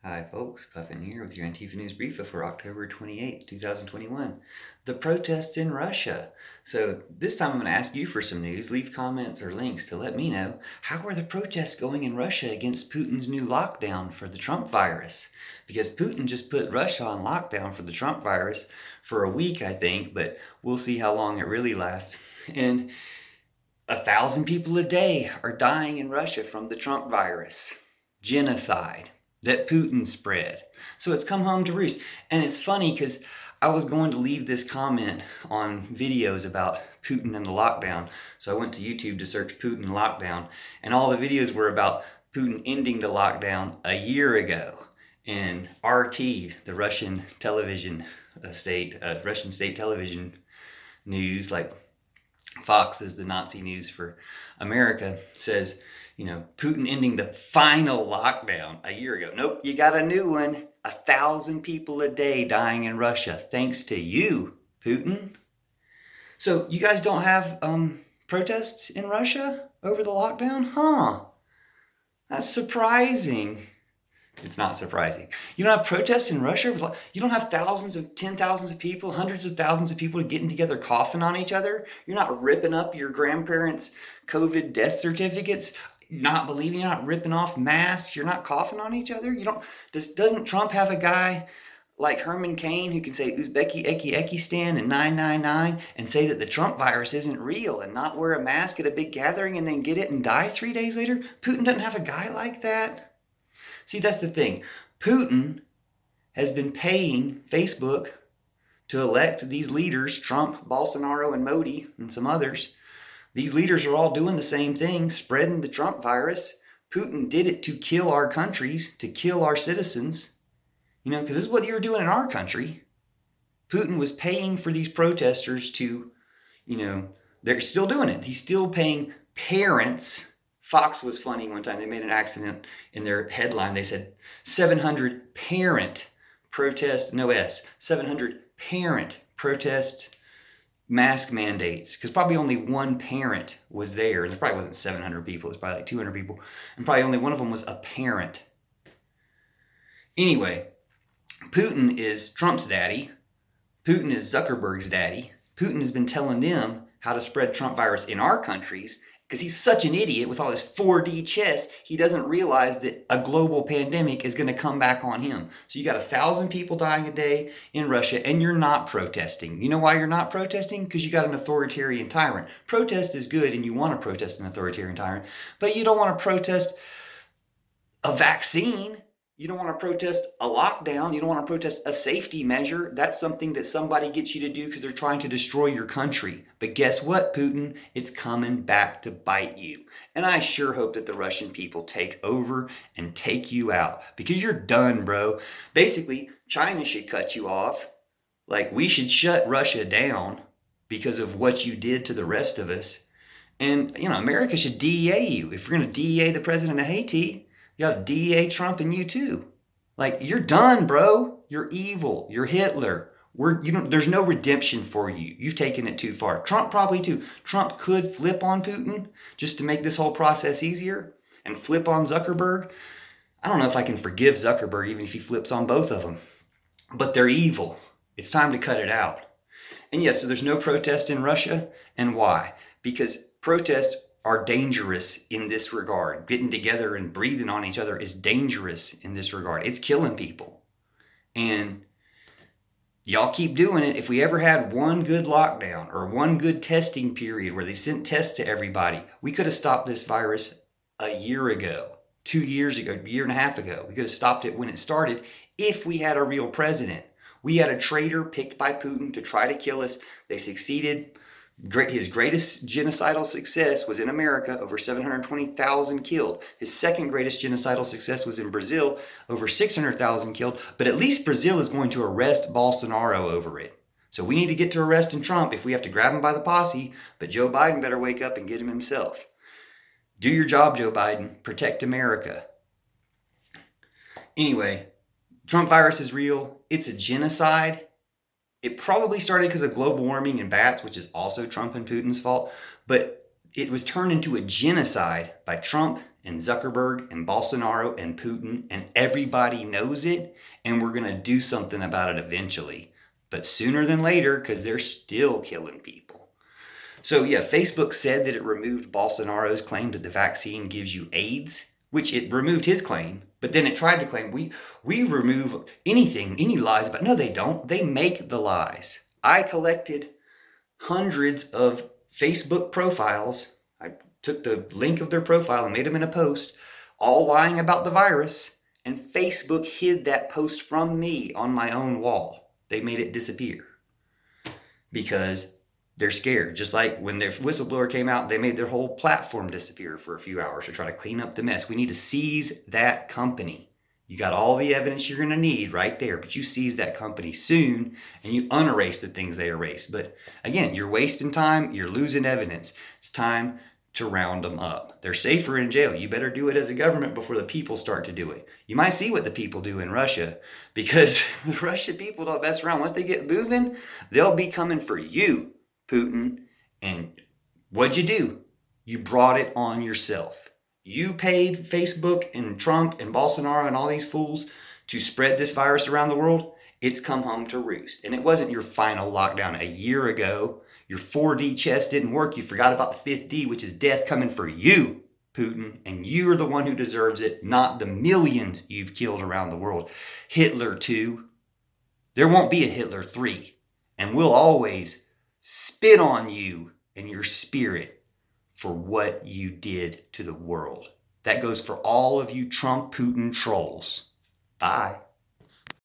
Hi folks, Puffin here with your Antifa News Briefa for October 28th, 2021. The protests in Russia. So this time I'm going to ask you for some news. Leave comments or links to let me know, how are the protests going in Russia against Putin's new lockdown for the Trump virus? Because Putin just put Russia on lockdown for the Trump virus for a week, I think, but we'll see how long it really lasts. And 1,000 people a day are dying in Russia from the Trump virus. Genocide that Putin spread. So it's come home to roost. And it's funny because I was going to leave this comment on videos about Putin and the lockdown. So I went to YouTube to search Putin lockdown, and all the videos were about Putin ending the lockdown a year ago. And RT, the Russian television Russian state television news, like Fox is the Nazi news for America, says, Putin ending the final lockdown a year ago. Nope, you got a new one. 1,000 people a day dying in Russia, thanks to you, Putin. So you guys don't have protests in Russia over the lockdown? Huh. That's surprising. It's not surprising. You don't have protests in Russia? You don't have thousands of, 10,000s of people, hundreds of thousands of people getting together coughing on each other? You're not ripping up your grandparents' COVID death certificates, not believing, you're not ripping off masks, you're not coughing on each other? Doesn't Trump have a guy like Herman Cain who can say Uzbeki Eki Ekistan and 999 and say that the Trump virus isn't real and not wear a mask at a big gathering and then get it and die 3 days later? Putin doesn't have a guy like that. See, that's the thing. Putin has been paying Facebook to elect these leaders, Trump, Bolsonaro, and Modi, and some others. These leaders are all doing the same thing, spreading the Trump virus. Putin did it to kill our countries, to kill our citizens. Because this is what you're doing in our country. Putin was paying for these protesters to, they're still doing it. He's still paying parents. Fox was funny one time. They made an accident in their headline. They said 700 parent protest, no S, 700 parent protest mask mandates. Because probably only one parent was there. And there probably wasn't 700 people. It was probably like 200 people. And probably only one of them was a parent. Anyway, Putin is Trump's daddy. Putin is Zuckerberg's daddy. Putin has been telling them how to spread Trump virus in our countries, because he's such an idiot with all this 4D chess, he doesn't realize that a global pandemic is going to come back on him. So you got 1,000 people dying a day in Russia, and you're not protesting. You know why you're not protesting? Because you got an authoritarian tyrant. Protest is good, and you want to protest an authoritarian tyrant, but you don't want to protest a vaccine. You don't want to protest a lockdown. You don't want to protest a safety measure. That's something that somebody gets you to do because they're trying to destroy your country. But guess what, Putin? It's coming back to bite you. And I sure hope that the Russian people take over and take you out, because you're done, bro. Basically, China should cut you off. Like, we should shut Russia down because of what you did to the rest of us. And, America should DEA you. If we're going to DEA the president of Haiti, you got to DEA Trump and you too. Like, you're done, bro. You're evil. You're Hitler. There's no redemption for you. You've taken it too far. Trump probably too. Trump could flip on Putin just to make this whole process easier and flip on Zuckerberg. I don't know if I can forgive Zuckerberg even if he flips on both of them. But they're evil. It's time to cut it out. And yes, so there's no protest in Russia. And why? Because protests are dangerous in this regard. Getting together and breathing on each other is dangerous in this regard. It's killing people. And y'all keep doing it. If we ever had one good lockdown or one good testing period where they sent tests to everybody, we could have stopped this virus a year ago, 2 years ago, a year and a half ago. We could have stopped it when it started if we had a real president. We had a traitor picked by Putin to try to kill us. They succeeded. His greatest genocidal success was in America, over 720,000 killed. His second greatest genocidal success was in Brazil, over 600,000 killed. But at least Brazil is going to arrest Bolsonaro over it. So we need to get to arresting Trump if we have to grab him by the posse. But Joe Biden better wake up and get him himself. Do your job, Joe Biden. Protect America. Anyway, Trump virus is real. It's a genocide. It probably started because of global warming and bats, which is also Trump and Putin's fault, but it was turned into a genocide by Trump and Zuckerberg and Bolsonaro and Putin, and everybody knows it, and we're going to do something about it eventually. But sooner than later, because they're still killing people. So yeah, Facebook said that it removed Bolsonaro's claim that the vaccine gives you AIDS, which it removed his claim, but then it tried to claim we remove anything, any lies about. No, they don't. They make the lies. I collected hundreds of Facebook profiles. I took the link of their profile and made them in a post, all lying about the virus, and Facebook hid that post from me on my own wall. They made it disappear because they're scared. Just like when their whistleblower came out, they made their whole platform disappear for a few hours to try to clean up the mess. We need to seize that company. You got all the evidence you're going to need right there, but you seize that company soon and you unerase the things they erase. But again, you're wasting time. You're losing evidence. It's time to round them up. They're safer in jail. You better do it as a government before the people start to do it. You might see what the people do in Russia, because the Russian people don't mess around. Once they get moving, they'll be coming for you, Putin. And what'd you do? You brought it on yourself. You paid Facebook and Trump and Bolsonaro and all these fools to spread this virus around the world. It's come home to roost. And it wasn't your final lockdown a year ago. Your 4D chess didn't work. You forgot about the 5th D, which is death coming for you, Putin. And you're the one who deserves it, not the millions you've killed around the world. Hitler 2. There won't be a Hitler 3. And we'll always spit on you and your spirit for what you did to the world. That goes for all of you Trump Putin trolls. Bye.